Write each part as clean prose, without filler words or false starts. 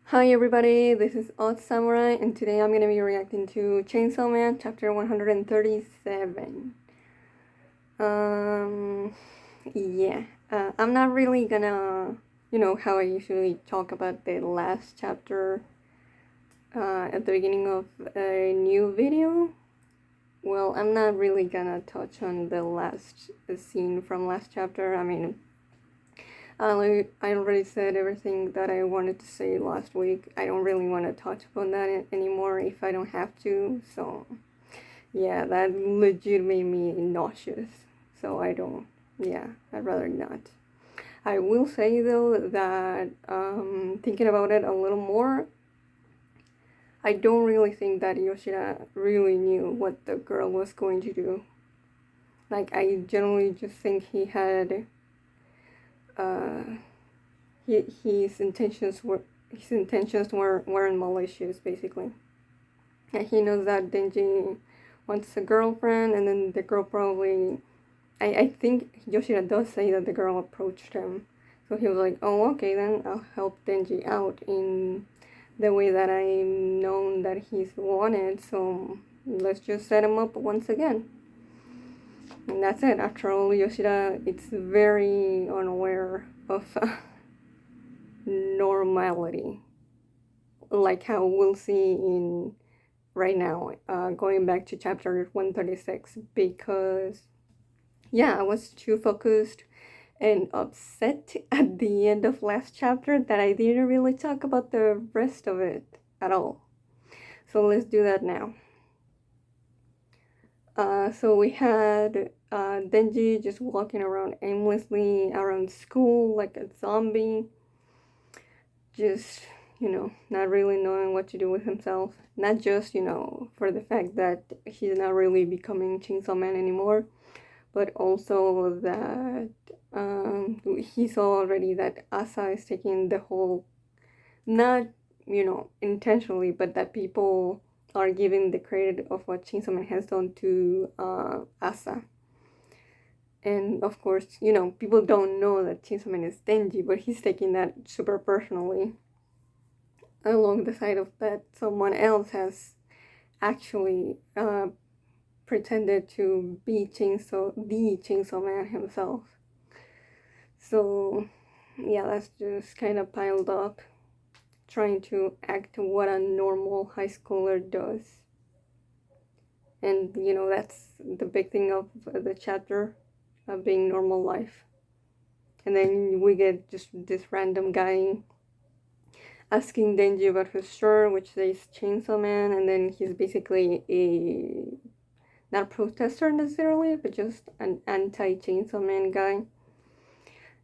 Hi everybody, this is Odd Samurai, and today I'm going to be reacting to Chainsaw Man chapter 137. Um, yeah, I'm not really gonna, how I usually talk about the last chapter at the beginning of a new video. Well, I'm not really gonna touch on the last scene from last chapter. I already said everything that I wanted to say last week. I don't really want to touch upon that anymore if I don't have to. So, yeah, that legit made me nauseous. So, I'd rather not. I will say though that thinking about it a little more, I don't really think that Yoshida really knew what the girl was going to do. Like, I generally just think he had. Uh, his intentions weren't malicious, basically. And he knows that Denji wants a girlfriend, and then the girl probably, I think Yoshida does say that the girl approached him, so he was like, oh, okay, then I'll help Denji out in the way that I known that he's wanted, so let's just set him up once again. And that's it. After all, Yoshida, it's very unaware of normality, like how we'll see in right now, going back to chapter 136, because yeah, I was too focused and upset at the end of last chapter that I didn't really talk about the rest of it at all. So let's do that now. So we had Denji just walking around aimlessly around school like a zombie, just, not really knowing what to do with himself. Not just, for the fact that he's not really becoming Chainsaw Man anymore, but also that he saw already that Asa is taking the whole, not, intentionally, but that people are giving the credit of what Chainsaw Man has done to Asa. And of course, people don't know that Chainsaw Man is Denji, but he's taking that super personally, along the side of that someone else has actually pretended to be the Chainsaw Man himself. So yeah, that's just kind of piled up, trying to act what a normal high schooler does. And that's the big thing of the chapter, of being normal life. And then we get just this random guy asking Denji about his shirt, which says Chainsaw Man, and then he's basically a not a protester necessarily, but just an anti-Chainsaw Man guy,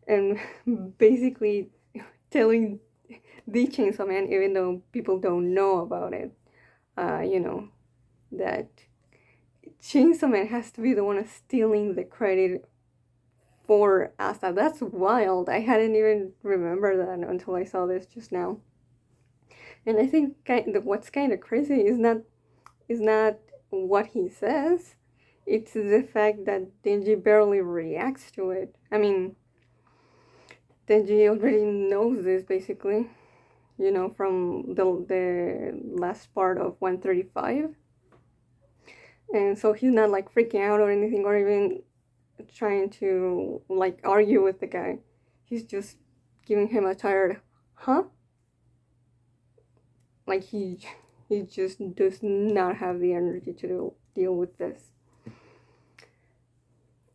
and basically telling the Chainsaw Man, even though people don't know about it, that Chainsaw Man has to be the one stealing the credit for Asa. That's wild. I hadn't even remembered that until I saw this just now. And I think what's kind of crazy is not what he says. It's the fact that Denji barely reacts to it. I mean, Denji already knows this basically, from the last part of 135. And so he's not like freaking out or anything, or even trying to like argue with the guy. He's just giving him a tired, huh? Like he just does not have the energy to deal with this.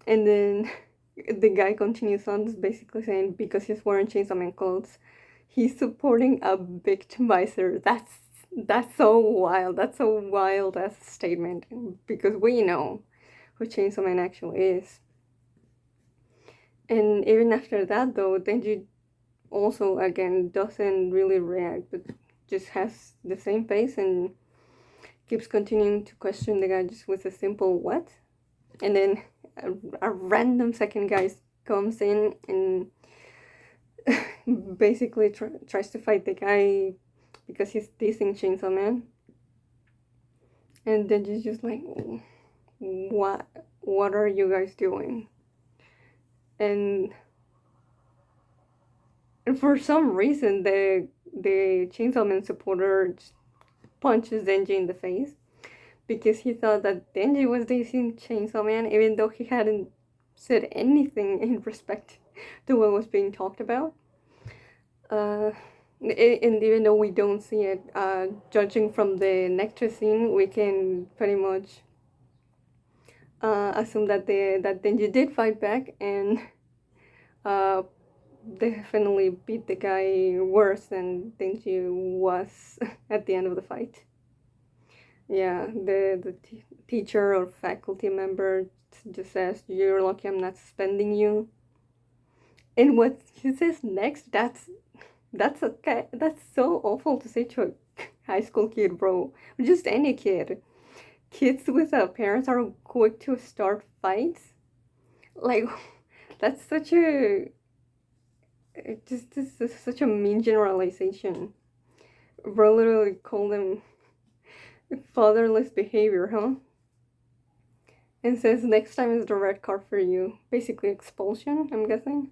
And then the guy continues on, basically saying because he's wearing Chainsaw Man clothes, he's supporting a victimizer. That's so wild. That's a wild ass statement, because we know who Chainsaw Man actually is. And even after that, though, Denji also again doesn't really react, but just has the same face and keeps continuing to question the guy just with a simple what. And then a random second guy comes in and basically tries to fight the guy because he's dissing Chainsaw Man. And then she's just like, what are you guys doing? And And for some reason, the Chainsaw Man supporter just punches Denji in the face because he thought that Denji was dating Chainsaw Man, even though he hadn't said anything in respect to what was being talked about. Uh, and even though we don't see it, judging from the nectar scene, we can pretty much assume that Denji did fight back and uh, definitely beat the guy worse than Denji was at the end of the fight. Yeah, the teacher or faculty member just says, "You're lucky I'm not suspending you." And what he says next, that's okay. That's so awful to say to a high school kid, bro. Or just any kid. Kids with parents are quick to start fights. Like, that's such a this is such a mean generalization. Bro literally called them fatherless behavior, huh? And says next time is the red card for you. Basically expulsion, I'm guessing.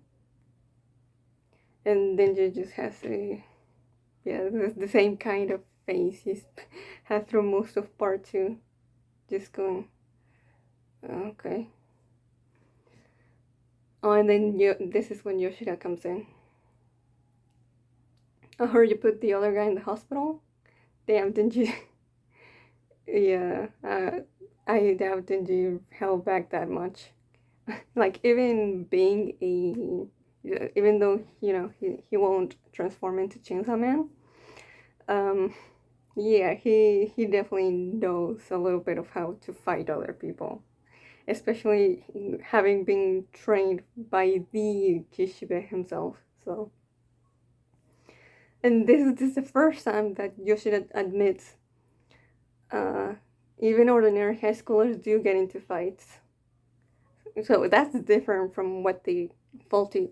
And Denji just has a the same kind of face he's had through most of part two. Just going, okay. Oh, and then this is when Yoshida comes in. I heard you put the other guy in the hospital. Damn, didn't you? Yeah, I doubt didn't you held back that much. Like even being even though he won't transform into Chainsaw Man. Um, yeah, he definitely knows a little bit of how to fight other people, especially having been trained by the Kishibe himself. So, and this is the first time that Yoshida admits, uh, even ordinary high schoolers do get into fights. So that's different from what the faculty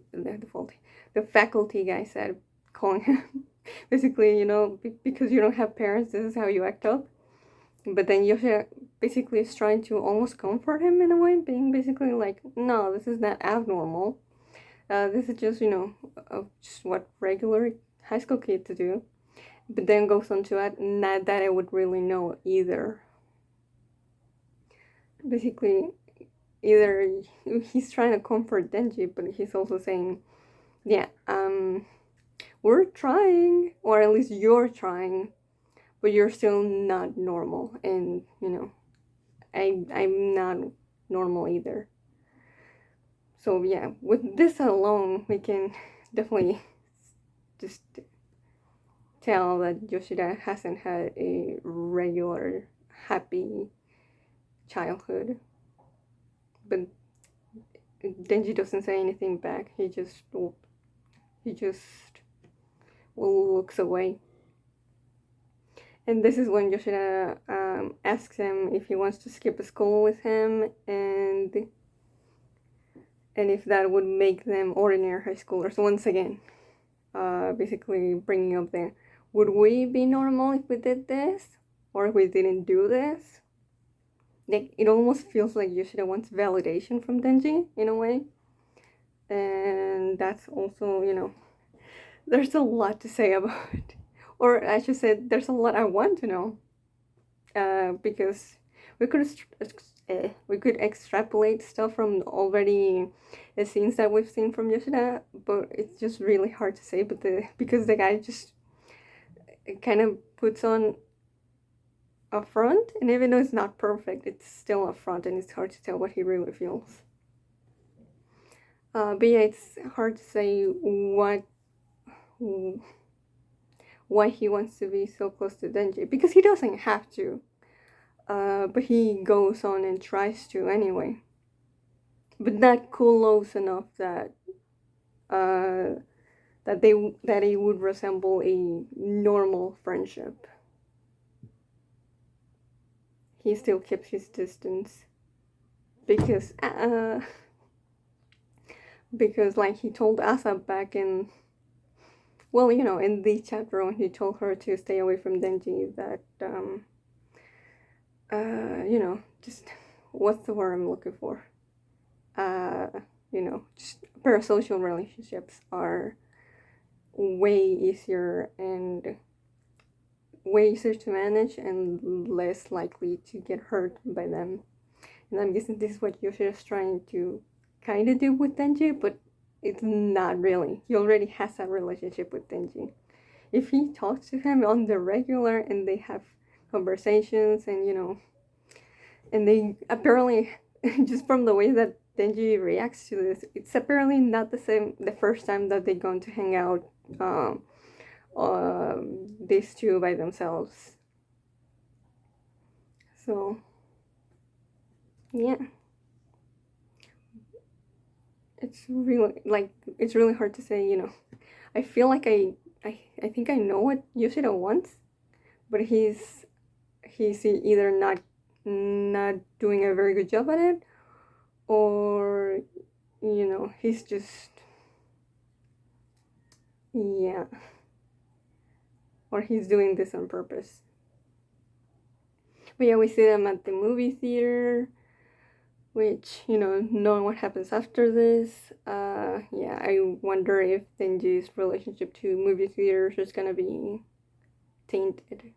guy said, calling him basically, because you don't have parents, this is how you act up. But then Yoshida basically is trying to almost comfort him in a way, being basically like, no, this is not abnormal. This is just, just what regular high school kids do. But then goes on to add, not that I would really know either. Basically, either he's trying to comfort Denji, but he's also saying, yeah, we're trying, or at least you're trying, but you're still not normal, and I'm not normal either. So yeah, with this alone, we can definitely just tell that Yoshida hasn't had a regular happy childhood. But Denji doesn't say anything back. He just looks away. And this is when Yoshida asks him if he wants to skip school with him, and if that would make them ordinary high schoolers once again. Basically bringing up the, would we be normal if we did this, or if we didn't do this? Like, it almost feels like Yoshida wants validation from Denji in a way, and that's also there's a lot to say about it. Or I should say there's a lot I want to know, because we could we could extrapolate stuff from already the scenes that we've seen from Yoshida, but it's just really hard to say. But because the guy just kind of puts on a front, and even though it's not perfect, it's still a front, and it's hard to tell what he really feels. But yeah, it's hard to say why he wants to be so close to Denji, because he doesn't have to. But he goes on and tries to anyway. But not close enough that uh, that it would resemble a normal friendship. He still keeps his distance because like he told Asa back in, well, in the chapter when he told her to stay away from Denji, that just what's the word I'm looking for? Just parasocial relationships are way easier to manage and less likely to get hurt by them. And I'm guessing this is what Yoshida is trying to kind of do with Denji, but it's not really. He already has a relationship with Denji. If he talks to him on the regular and they have conversations and, and they apparently, just from the way that Denji reacts to this, it's apparently not the first time that they're going to hang out, these two by themselves. So, yeah. It's really hard to say, I feel like I think I know what Yoshida wants, but he's either not doing a very good job at it, or he's just, yeah, or he's doing this on purpose. But yeah, we see them at the movie theater, which, knowing what happens after this, yeah, I wonder if Denji's relationship to movie theaters is gonna be tainted.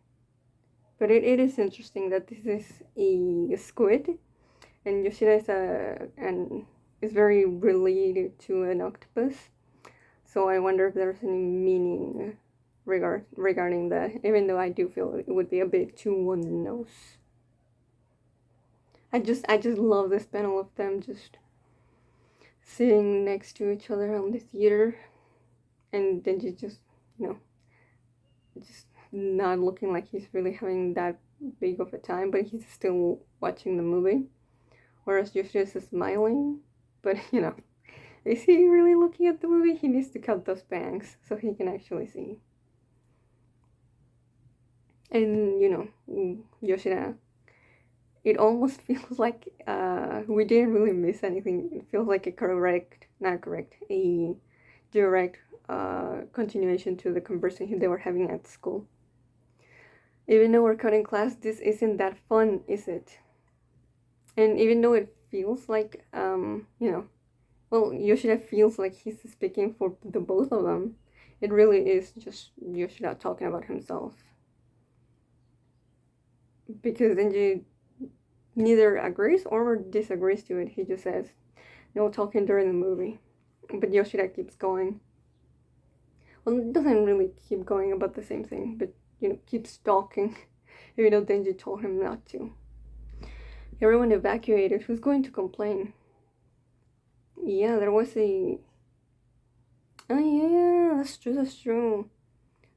But it is interesting that this is a squid, and Yoshida is very related to an octopus. So I wonder if there's any meaning regarding that, even though I do feel it would be a bit too on the nose. I just love this panel of them just sitting next to each other on the theater, and Denji just, just not looking like he's really having that big of a time, but he's still watching the movie. Whereas Yoshida is smiling, but is he really looking at the movie? He needs to cut those bangs so he can actually see. And Yoshida, it almost feels like we didn't really miss anything. It feels like a direct continuation to the conversation they were having at school. Even though we're cutting class, this isn't that fun, is it? And even though it feels like, Yoshida feels like he's speaking for the both of them, it really is just Yoshida talking about himself. Because Denji neither agrees or disagrees to it. He just says, no talking during the movie. But Yoshida keeps going. Well, it doesn't really keep going about the same thing, but, keeps talking, even though Denji told him not to. Everyone evacuated. Who's going to complain? Yeah, there was a... Oh, yeah, that's true.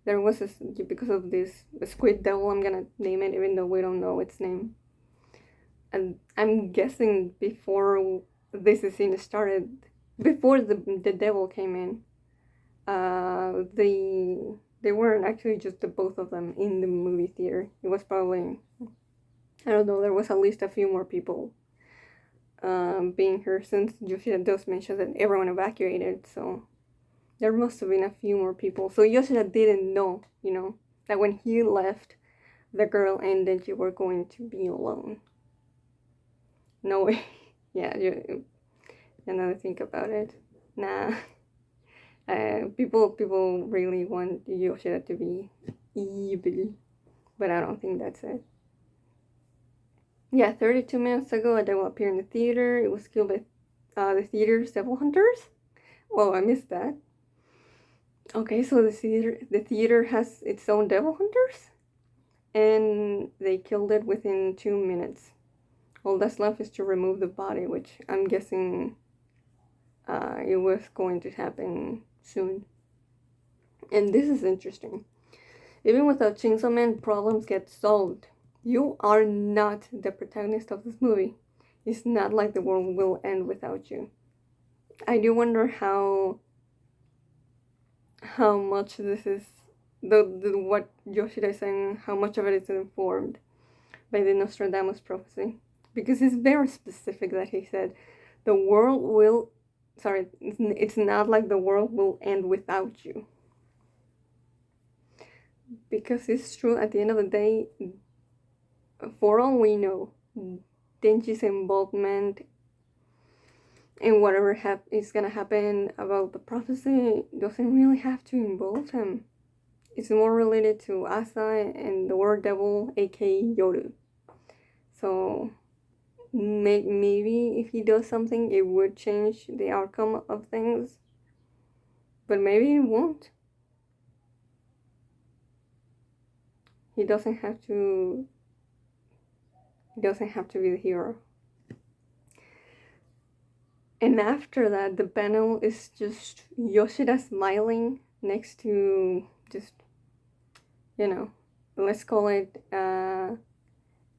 There was because of this squid devil, I'm gonna name it, even though we don't know its name. And I'm guessing before this scene started, before the devil came in, they weren't actually just the both of them in the movie theater. It was probably, I don't know, there was at least a few more people being here, since Yoshida does mention that everyone evacuated, so there must have been a few more people. So Yoshida didn't know, that when he left, the girl and Denji were going to be alone. No way. Yeah, now I think about it. Nah. People really want Yoshida to be evil, but I don't think that's it. Yeah, 32 minutes ago, a devil appeared in the theater. It was killed by the theater's devil hunters. Whoa, I missed that. Okay, so the theater has its own devil hunters, and they killed it within 2 minutes. All that's left is to remove the body, which I'm guessing it was going to happen soon. And this is interesting. Even without Chainsaw Man, problems get solved. You are not the protagonist of this movie. It's not like the world will end without you. I do wonder how much this is what Yoshida is saying, how much of it is informed by the Nostradamus prophecy. Because it's very specific that he said, the world will, it's not like the world will end without you. Because it's true, at the end of the day, for all we know, Denji's involvement And whatever is gonna happen about the prophecy doesn't really have to involve him. It's more related to Asa and the word devil, aka Yoru. So maybe if he does something, it would change the outcome of things. But maybe it won't. He doesn't have to. He doesn't have to be the hero. And after that, the panel is just Yoshida smiling next to just, let's call it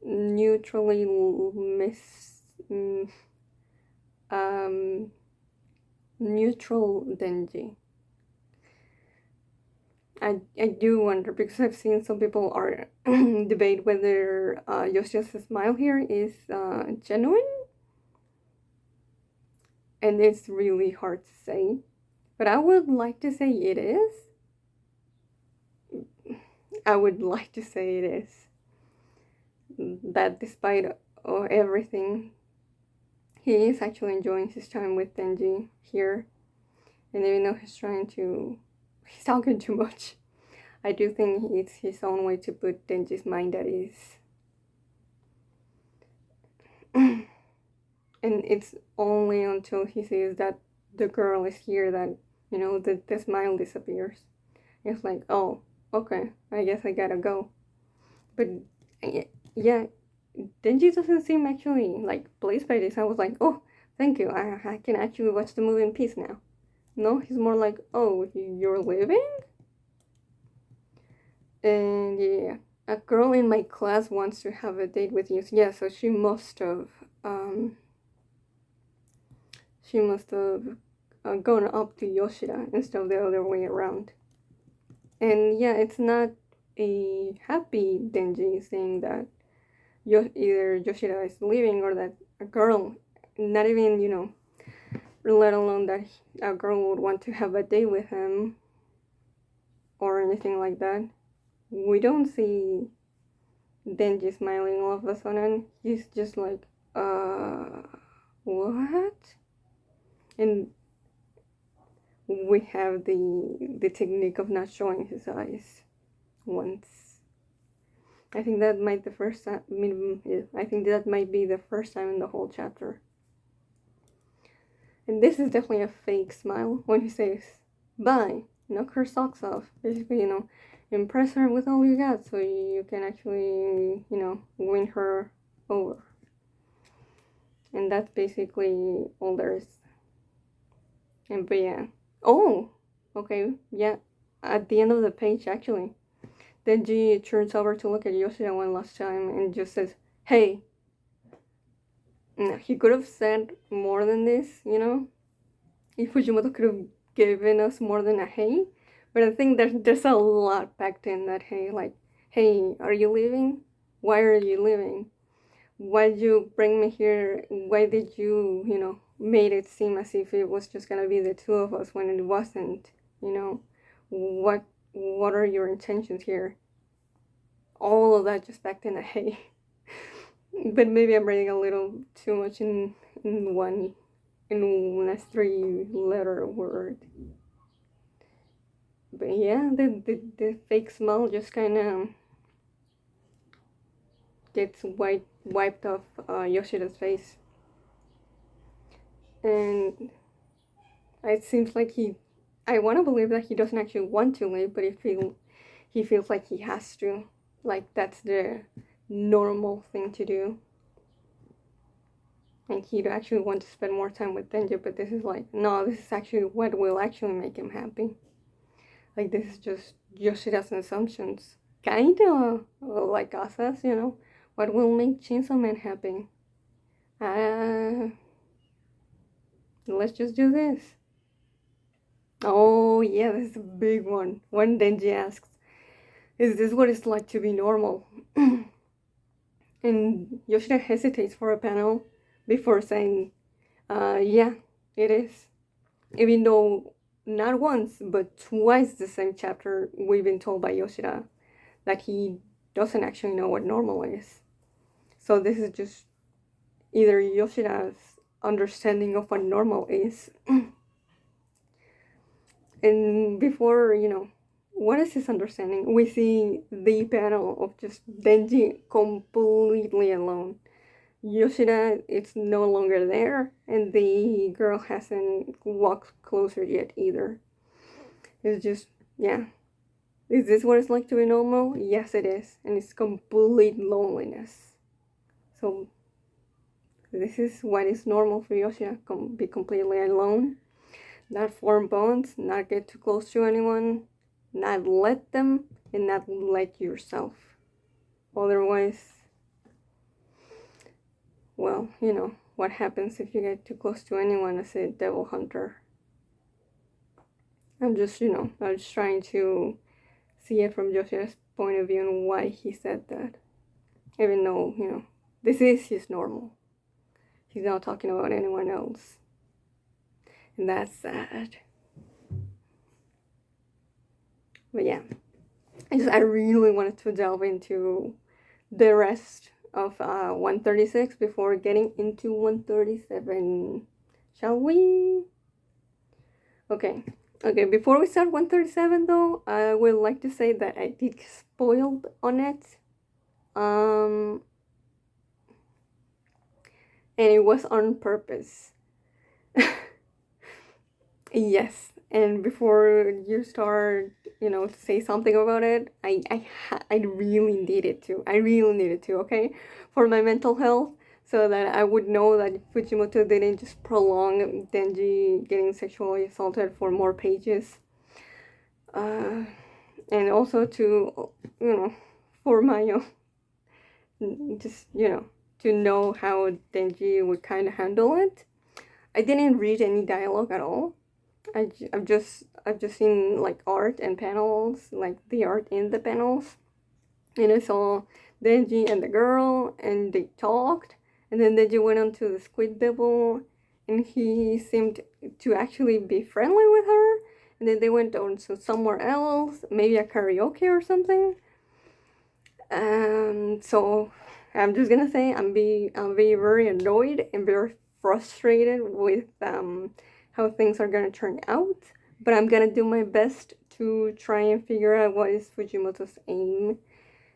neutrally neutral Denji. I do wonder, because I've seen some people are debate whether Yoshida's smile here is genuine. And it's really hard to say. But I would like to say it is. I would like to say it is. That despite everything, he is actually enjoying his time with Denji here. And even though he's talking too much, I do think it's his own way to put Denji's mind at ease. And it's only until he sees that the girl is here that, the smile disappears. It's like, oh, okay, I guess I gotta go. But yeah, Denji doesn't seem actually like pleased by this. I was like, oh, thank you, I can actually watch the movie in peace now. No, he's more like, oh, you're leaving? And yeah, a girl in my class wants to have a date with you. Yeah, so she must have gone up to Yoshida instead of the other way around. And yeah, it's not a happy Denji saying that either Yoshida is leaving or that a girl, not even, let alone that a girl would want to have a date with him or anything like that. We don't see Denji smiling all of a sudden. He's just like, what? And we have the technique of not showing his eyes once. I think that might be the first time in the whole chapter. And this is definitely a fake smile when he says, bye, knock her socks off. Basically, impress her with all you got so you can actually, win her over. And that's basically all there is. But yeah. Oh, okay, yeah. At the end of the page, actually, Denji turns over to look at Yoshida one last time and just says, hey. Now, he could have said more than this, If Fujimoto could have given us more than a hey. But I think there's a lot packed in that hey. Like, hey, are you leaving? Why are you leaving? Why did you bring me here? Why did you, made it seem as if it was just gonna be the two of us when it wasn't? What are your intentions here? All of that just packed in a hey. But maybe I'm reading a little too much in a 3-letter word. But yeah, the fake smile just kind of gets wiped off Yoshida's face. And it seems like I want to believe that he doesn't actually want to leave, but he feels like he has to. Like, that's the normal thing to do. And he'd actually want to spend more time with Denji, but this is like, no, this is actually what will actually make him happy. Like, this is just Yoshida's assumptions. Kinda like Asa's, what will make Chainsaw Man happy? Let's just do this. Oh, yeah, this is a big one. When Denji asks, is this what it's like to be normal? And Yoshida hesitates for a panel before saying, yeah, it is. Even though not once, but twice the same chapter, we've been told by Yoshida that he doesn't actually know what normal is. So this is just either Yoshida's understanding of what normal is. And before, what is his understanding? We see the panel of just Denji completely alone. Yoshida is no longer there, and the girl hasn't walked closer yet either. It's just, yeah. Is this what it's like to be normal? Yes, it is. And it's complete loneliness. So, this is what is normal for Yoshida. Be completely alone, not form bonds, not get too close to anyone, not let them, and not let yourself. Otherwise, well, what happens if you get too close to anyone as a devil hunter. I'm just trying to see it from Joshia's point of view and why he said that. Even though, this is his normal. He's not talking about anyone else. And that's sad. But yeah, I really wanted to delve into the rest of 136 before getting into 137. Shall we? Okay, before we start 137 though, I would like to say that I did get spoiled on it. And it was on purpose. Yes, and before you start, to say something about it, I really needed to. Okay, for my mental health, so that I would know that Fujimoto didn't just prolong Denji getting sexually assaulted for more pages. And also to, for my own, just, to know how Denji would kind of handle it. I didn't read any dialogue at all. I've just seen like art and panels, like the art in the panels, and I saw Denji and the girl, and they talked, and then Denji went on to the Squid Devil, and he seemed to actually be friendly with her, and then they went on to somewhere else, maybe a karaoke or something. So I'm just gonna say I'm very annoyed and very frustrated with how things are gonna turn out, but I'm gonna do my best to try and figure out what is Fujimoto's aim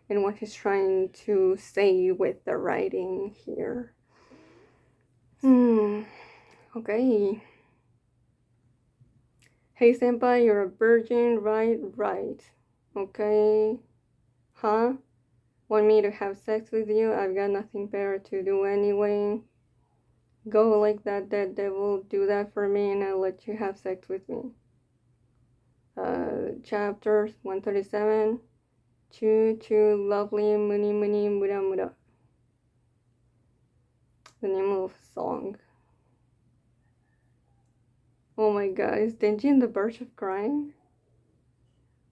and what he's trying to say with the writing here. Okay. Hey senpai, you're a virgin, right? Okay. Huh? Want me to have sex with you? I've got nothing better to do anyway. Go like that dead devil, do that for me, and I'll let you have sex with me. Chapter 137. Choo lovely muni mura mura. The name of the song. Oh my god, is Denji in the verge of crying?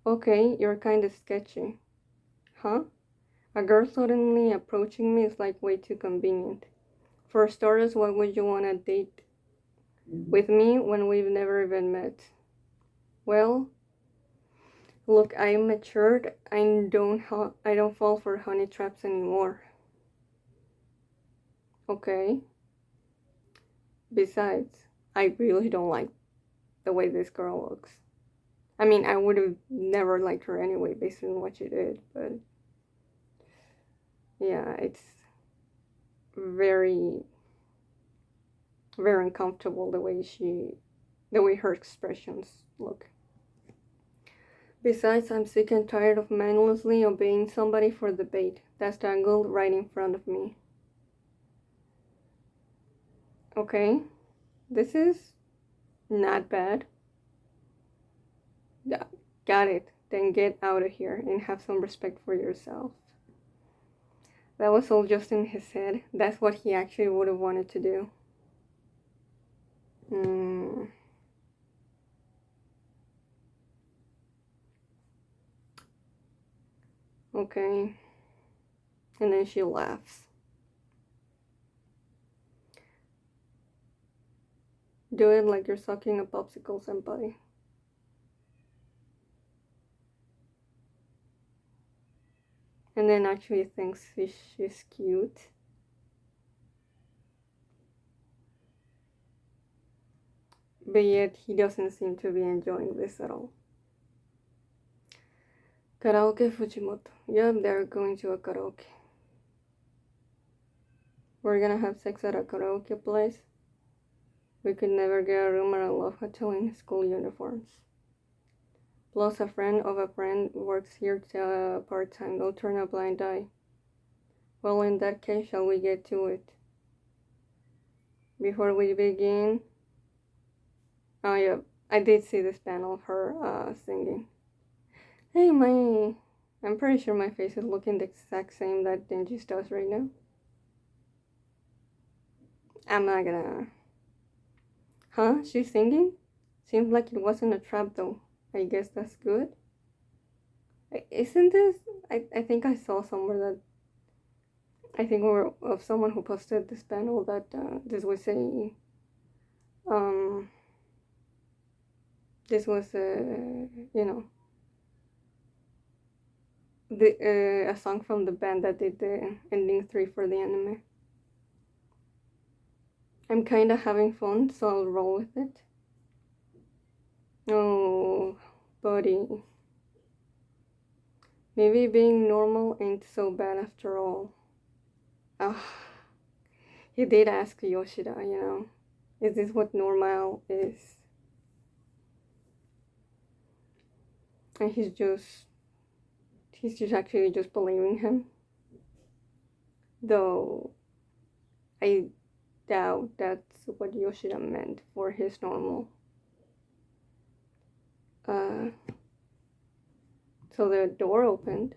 Okay, you're kinda sketchy. Huh? A girl suddenly approaching me is like way too convenient. For starters, why would you want to date with me when we've never even met? Well, look, I'm matured. I don't fall for honey traps anymore. Okay. Besides, I really don't like the way this girl looks. I mean, I would have never liked her anyway based on what she did, but yeah, it's very, very uncomfortable the way her expressions look. Besides, I'm sick and tired of mindlessly obeying somebody for the bait that's dangled right in front of me. Okay, this is not bad. Yeah, got it. Then get out of here and have some respect for yourself. That was all just in his head. That's what he actually would have wanted to do. Okay. And then she laughs. Do it like you're sucking a popsicle, senpai. And then actually thinks she's cute. but yet he doesn't seem to be enjoying this at all. Karaoke Fujimoto. Yep, they're going to a karaoke. We're gonna have sex at a karaoke place. We could never get a room at a love hotel in school uniforms. Plus, a friend of a friend works here part-time. Don't turn a blind eye. Well, in that case, shall we get to it? Before we begin... Oh, yeah, I did see this panel of her singing. Hey, I'm pretty sure my face is looking the exact same that Denji's does right now. I'm not gonna... Huh? She's singing? Seems like it wasn't a trap, though. I guess that's good. Isn't this... I think I saw somewhere that... I think we're of someone who posted this panel that this was a... This was a... You know... a song from the band that did the ending 3 for the anime. I'm kinda having fun, so I'll roll with it. Oh, buddy. Maybe being normal ain't so bad after all. Ah, he did ask Yoshida, you know. Is this what normal is? And he's just actually just believing him. Though, I doubt that's what Yoshida meant for his normal. So the door opened,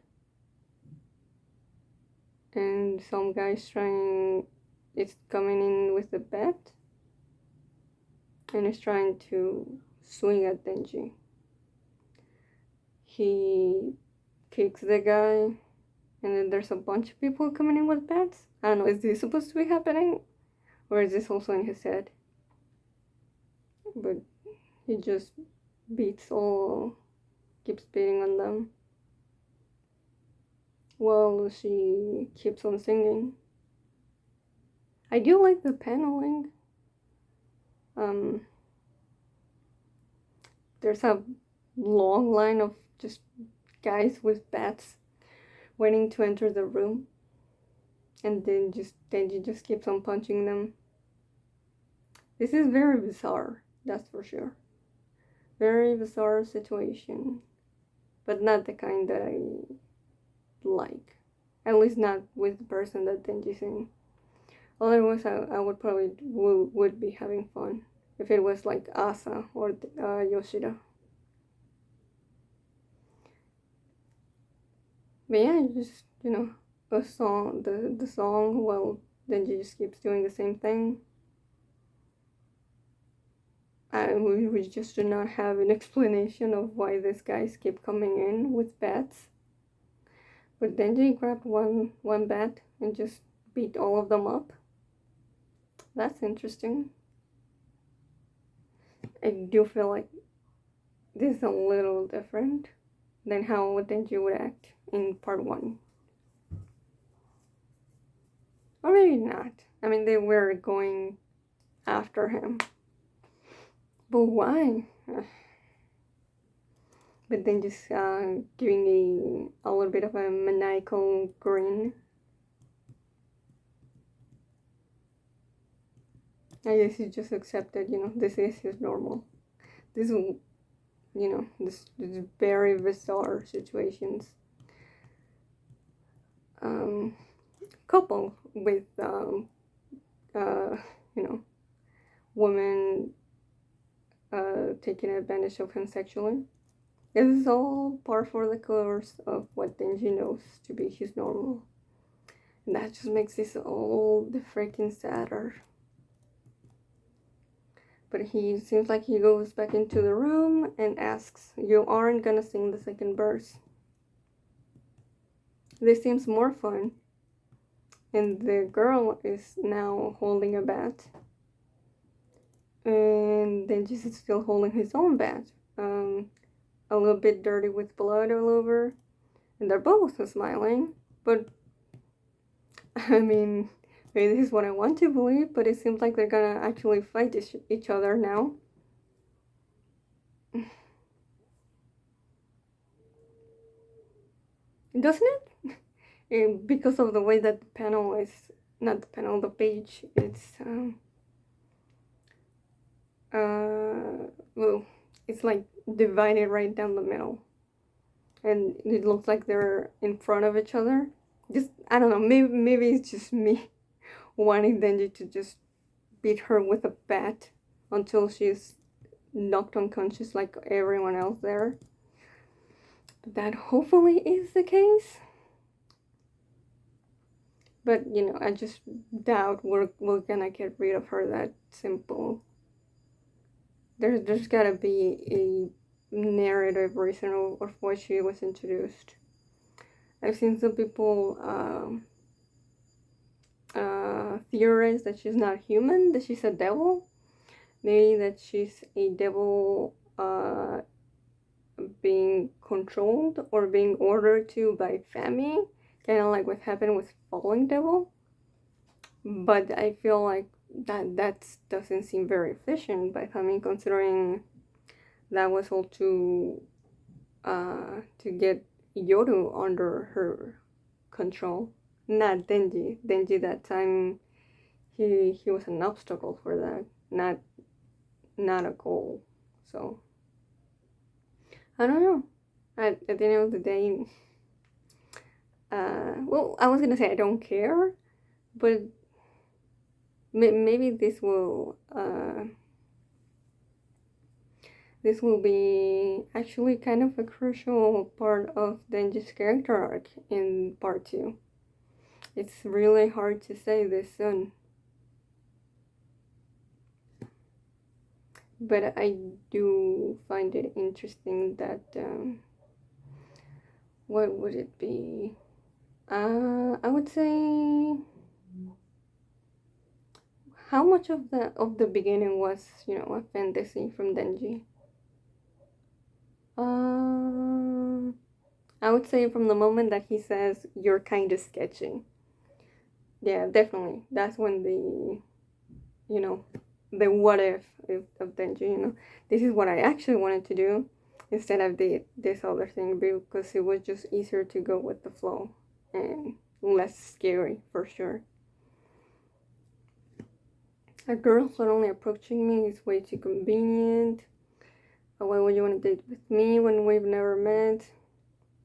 and some guy's coming in with the bat, and is trying to swing at Denji. He kicks the guy, and then there's a bunch of people coming in with bats. I don't know, is this supposed to be happening? Or is this also in his head? But he just keeps beating on them. Well, she keeps on singing. I do like the paneling. There's a long line of just guys with bats waiting to enter the room, and then Denji just keeps on punching them. This is very bizarre, that's for sure. Very bizarre situation, but not the kind that I like. At least not with the person that Denji's in. Otherwise, I would probably would be having fun if it was like Asa or Yoshida. But yeah, just, you know, a song, the song, well, Denji just keeps doing the same thing. We just do not have an explanation of why these guys keep coming in with bats. But Denji grabbed one bat and just beat all of them up. That's interesting. I do feel like this is a little different than how Denji would act in part 1. Or maybe not. I mean, they were going after him. But why? But then just giving a little bit of a maniacal grin. I guess he just accepted, you know, this is his normal. This, you know, this very bizarre situations. Coupled with, you know, women taking advantage of him sexually. This is all par for the course of what Denji knows to be his normal. And that just makes this all the freaking sadder. But he seems like he goes back into the room and asks, "You aren't gonna sing the second verse?" This seems more fun. And the girl is now holding a bat. And Denji's is still holding his own bat. A little bit dirty with blood all over. And they're both smiling. But, I mean, maybe this is what I want to believe, but it seems like they're gonna actually fight each other now. doesn't it? Because of the way that the panel is, not the panel, the page, it's well, it's like divided right down the middle, and it looks like they're in front of each other. Just, I don't know, maybe it's just me wanting Denji to just beat her with a bat until she's knocked unconscious like everyone else there. But that hopefully is the case. But you know, I just doubt we're gonna get rid of her that simple. There's gotta be a narrative reason of why she was introduced. I've seen some people theorize that she's not human, that she's a devil. Maybe that she's a devil being controlled or being ordered to by Fami, kind of like what happened with Falling Devil. But I feel like that doesn't seem very efficient by Fami, considering that was all to get Yoru under her control, not Denji. Denji that time, he was an obstacle for that, not a goal. So I don't know. At the end of the day, well, I was gonna say I don't care, but maybe this will be actually kind of a crucial part of Denji's character arc in part 2. It's really hard to say this soon, but I do find it interesting that what would it be? I would say how much of the beginning was, you know, a fantasy from Denji. I would say from the moment that he says you're kind of sketchy. Yeah, definitely. That's when you know, the what if of Denji, you know, this is what I actually wanted to do instead of this other thing, because it was just easier to go with the flow and less scary for sure. A girl suddenly approaching me is way too convenient. Why would you want to date with me when we've never met?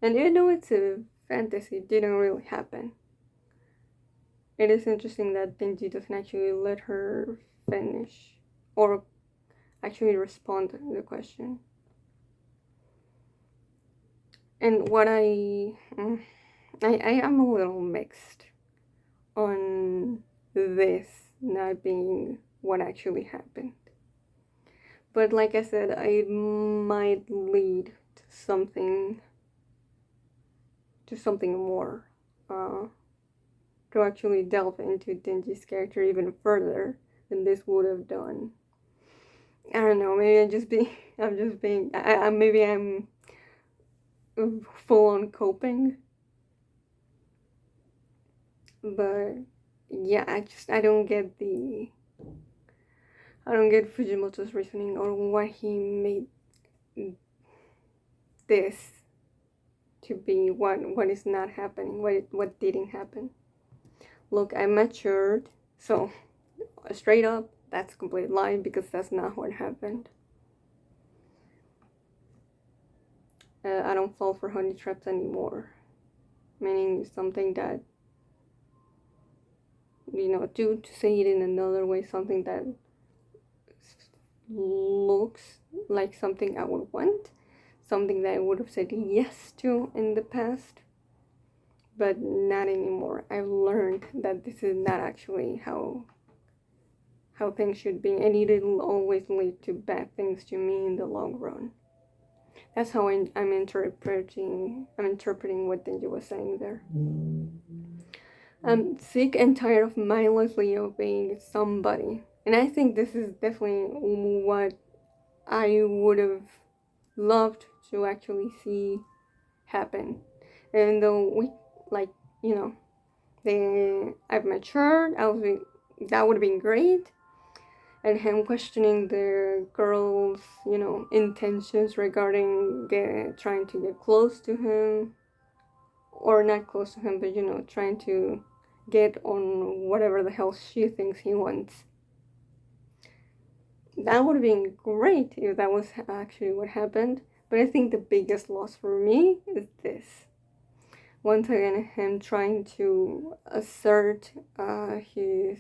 And even though it's a fantasy, it didn't really happen. It is interesting that Denji doesn't actually let her finish or actually respond to the question. And what I am a little mixed on this not being what actually happened. But like I said, it might lead to something more. To actually delve into Denji's character even further than this would have done. I don't know, maybe I'm just being, maybe I'm full on coping. But yeah, I don't get Fujimoto's reasoning or why he made this to be what is not happening, what didn't happen. Look, I matured, so straight up, that's a complete lie because that's not what happened. I don't fall for honey traps anymore. Meaning something that, you know, to say it in another way, something that looks like something I would want, something that I would have said yes to in the past, but not anymore. I've learned that this is not actually how things should be, and it will always lead to bad things to me in the long run. That's how I'm interpreting what Denji was saying there. I'm sick and tired of mindlessly obeying somebody. And I think this is definitely what I would have loved to actually see happen. Even though we, like, you know, I've matured, that would have been great. And him questioning the girl's, you know, intentions regarding trying to get close to him. or not close to him, but trying to get on whatever the hell she thinks he wants. That would have been great if that was actually what happened. But I think the biggest loss for me is this. Once again, him trying to assert his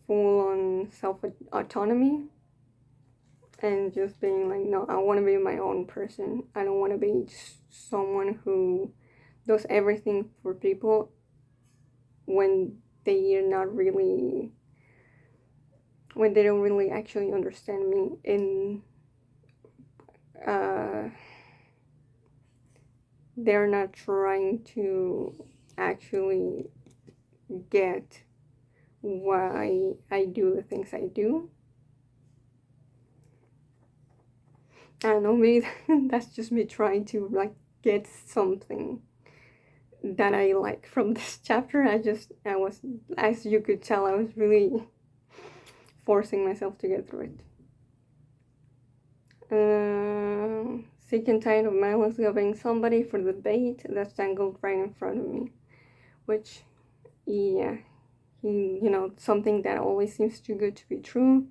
full-on self-autonomy, and just being like, no, I want to be my own person. I don't want to be someone who does everything for people when they are not really, when they don't really actually understand me, and they're not trying to actually get why I do the things I do. I don't know, maybe that's just me trying to like get something that I like from this chapter. I was, as you could tell, I was really forcing myself to get through it. Sick and tired of mindlessly obeying somebody for the bait that's dangled right in front of me. Which, yeah, something that always seems too good to be true.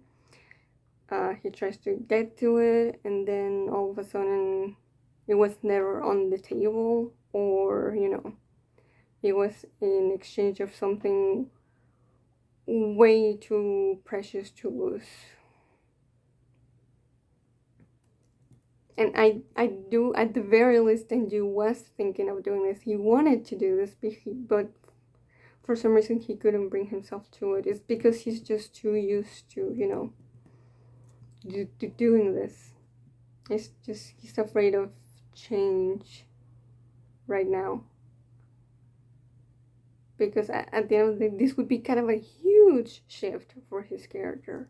He tries to get to it, and then all of a sudden it was never on the table, or it was in exchange of something way too precious to lose. And I do, at the very least, Denji was thinking of doing this. He wanted to do this, but for some reason he couldn't bring himself to it. It's because he's just too used to, to doing this. He's afraid of change right now. Because at the end of the day, this would be kind of a huge shift for his character.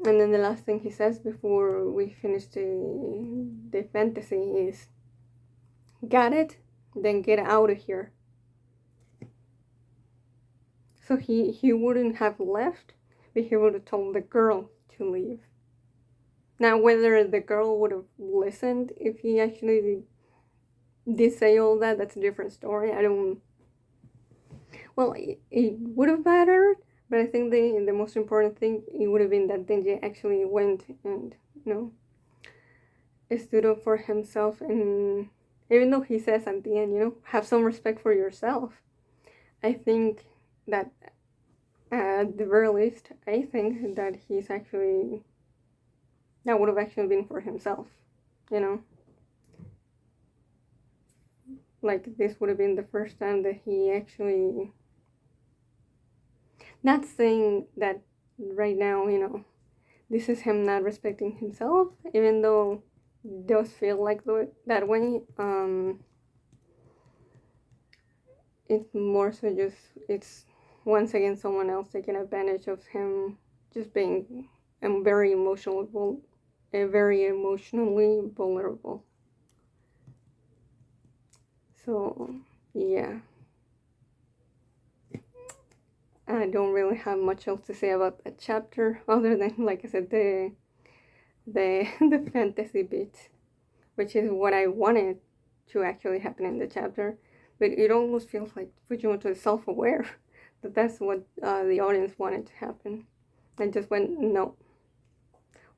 And then the last thing he says before we finish the fantasy is, got it? Then get out of here. So he wouldn't have left, but he would have told the girl to leave. Now, whether the girl would have listened if he actually did say all that, that's a different story. Well, it would have mattered, but I think the most important thing, it would have been that Denji actually went and, stood up for himself. And even though he says at the end, have some respect for yourself, I think that at the very least, I think that that would have actually been for himself, Like, this would have been the first time that he actually, not saying that right now, this is him not respecting himself, even though it does feel like that way. It's more so just, it's once again someone else taking advantage of him, just being very emotionally vulnerable. So, yeah. I don't really have much else to say about that chapter, other than, like I said, the the fantasy bit, which is what I wanted to actually happen in the chapter. But it almost feels like Fujimoto is self-aware that that's what the audience wanted to happen, and just went, no.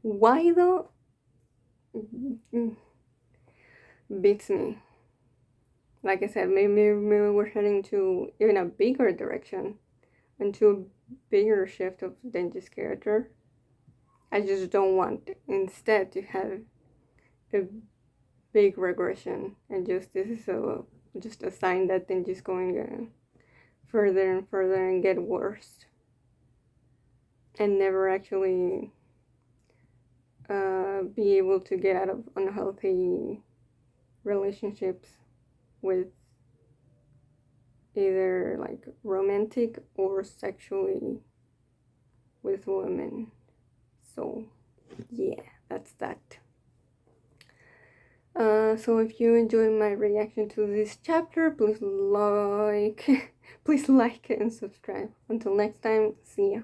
Why though? Beats me. Like I said, maybe we're heading to even a bigger direction, into a bigger shift of Denji's character. I just don't want instead to have a big regression, and this is just a sign that Denji's going further and further and get worse, and never actually be able to get out of unhealthy relationships with either like romantic or sexually with women. So yeah, that's that. So if you enjoyed my reaction to this chapter, please like and subscribe. Until next time, see ya.